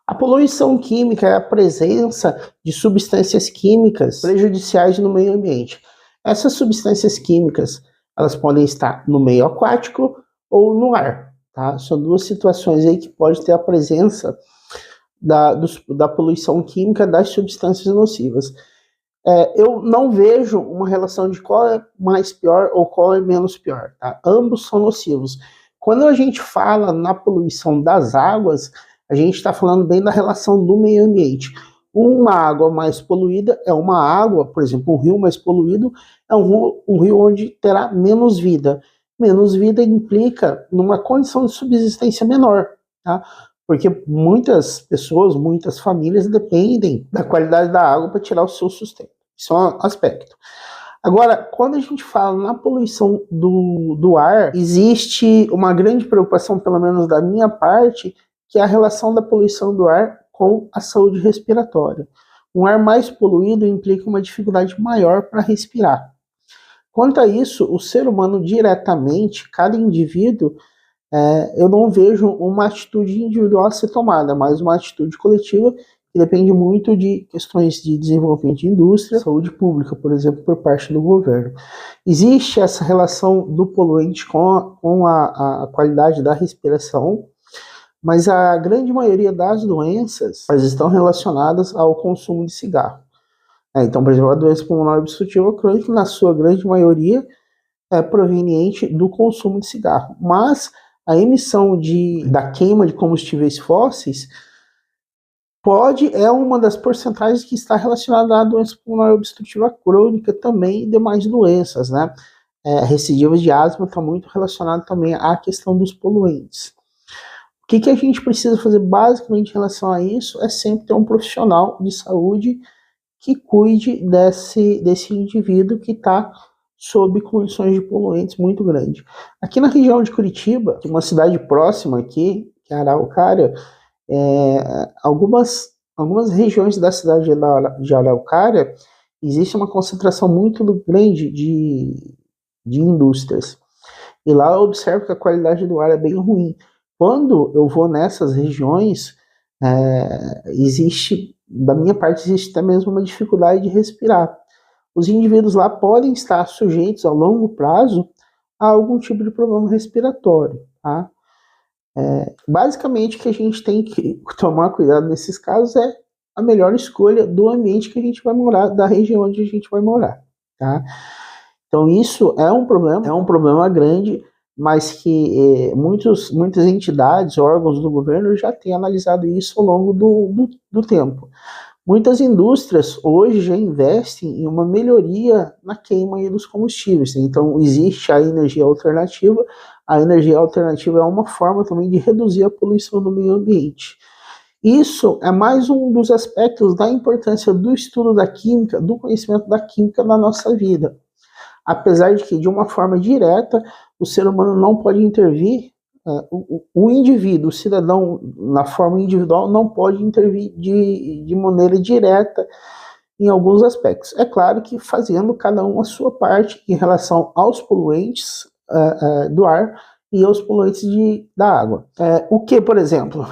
A poluição química é a presença de substâncias químicas prejudiciais no meio ambiente. Essas substâncias químicas, elas podem estar no meio aquático ou no ar, tá? São duas situações aí que pode ter a presença da poluição química das substâncias nocivas. Eu não vejo uma relação de qual é mais pior ou qual é menos pior, tá? Ambos são nocivos. Quando a gente fala na poluição das águas, a gente está falando bem da relação do meio ambiente. Uma água mais poluída é uma água, por exemplo, um rio mais poluído é um rio onde terá menos vida. Menos vida implica numa condição de subsistência menor, tá? Porque muitas pessoas, muitas famílias dependem da qualidade da água para tirar o seu sustento. Isso é um aspecto. Agora, quando a gente fala na poluição do ar, existe uma grande preocupação, pelo menos da minha parte, que é a relação da poluição do ar com a saúde respiratória. Um ar mais poluído implica uma dificuldade maior para respirar. Quanto a isso, o ser humano diretamente, cada indivíduo, eu não vejo uma atitude individual a ser tomada, mas uma atitude coletiva que depende muito de questões de desenvolvimento de indústria, saúde pública, por exemplo, por parte do governo. Existe essa relação do poluente com a qualidade da respiração, mas a grande maioria das doenças estão relacionadas ao consumo de cigarro. Então, por exemplo, a doença pulmonar obstrutiva crônica, na sua grande maioria, é proveniente do consumo de cigarro. Mas a emissão da queima de combustíveis fósseis é uma das porcentagens que está relacionada à doença pulmonar obstrutiva crônica também e demais doenças, né? Recidivas de asma está muito relacionado também à questão dos poluentes. O que a gente precisa fazer basicamente em relação a isso é sempre ter um profissional de saúde que cuide desse indivíduo que está sob condições de poluentes muito grandes. Aqui na região de Curitiba, uma cidade próxima aqui, que é Araucária, algumas regiões da cidade de Araucária existe uma concentração muito grande de indústrias. E lá eu observo que a qualidade do ar é bem ruim. Quando eu vou nessas regiões, da minha parte, existe até mesmo uma dificuldade de respirar. Os indivíduos lá podem estar sujeitos a longo prazo a algum tipo de problema respiratório, tá? Basicamente, o que a gente tem que tomar cuidado nesses casos é a melhor escolha do ambiente que a gente vai morar, da região onde a gente vai morar, tá? Então, isso é um problema grande, mas que muitas entidades, órgãos do governo já têm analisado isso ao longo do tempo. Muitas indústrias hoje já investem em uma melhoria na queima dos combustíveis. Então, existe a energia alternativa. A energia alternativa é uma forma também de reduzir a poluição do meio ambiente. Isso é mais um dos aspectos da importância do estudo da química, do conhecimento da química na nossa vida. Apesar de que, de uma forma direta, o ser humano não pode intervir, o indivíduo, o cidadão, na forma individual, não pode intervir de maneira direta em alguns aspectos. É claro que fazendo cada um a sua parte em relação aos poluentes do ar e aos poluentes da água. O que, por exemplo?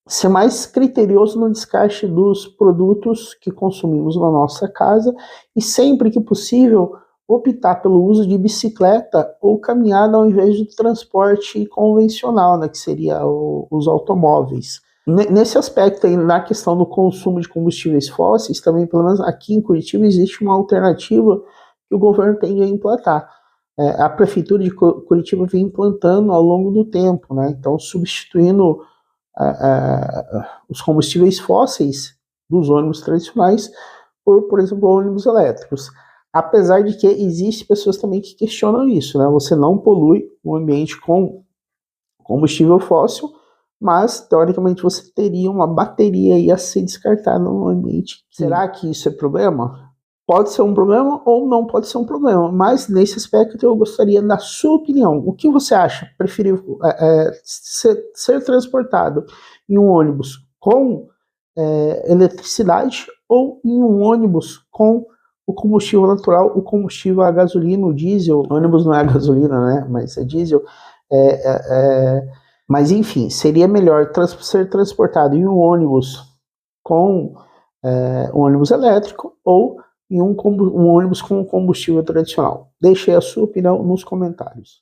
Ser mais criterioso no descarte dos produtos que consumimos na nossa casa e, sempre que possível, optar pelo uso de bicicleta ou caminhada ao invés do transporte convencional, né, que seria os automóveis. Nesse aspecto aí, na questão do consumo de combustíveis fósseis, também, pelo menos aqui em Curitiba, existe uma alternativa que o governo tende a implantar. A Prefeitura de Curitiba vem implantando ao longo do tempo, né, então substituindo os combustíveis fósseis dos ônibus tradicionais por exemplo, ônibus elétricos. Apesar de que existem pessoas também que questionam isso, né? Você não polui o ambiente com combustível fóssil, mas, teoricamente, você teria uma bateria aí a ser descartada no ambiente. Será que isso é problema? Pode ser um problema ou não pode ser um problema, mas nesse aspecto eu gostaria da sua opinião. O que você acha preferível ser transportado em um ônibus com eletricidade ou em um ônibus com o combustível natural, o combustível a gasolina, o diesel? O ônibus não é a gasolina, né? Mas é diesel. Mas enfim, seria melhor ser transportado em um ônibus com um ônibus elétrico ou em um ônibus com combustível tradicional. Deixe a sua opinião nos comentários.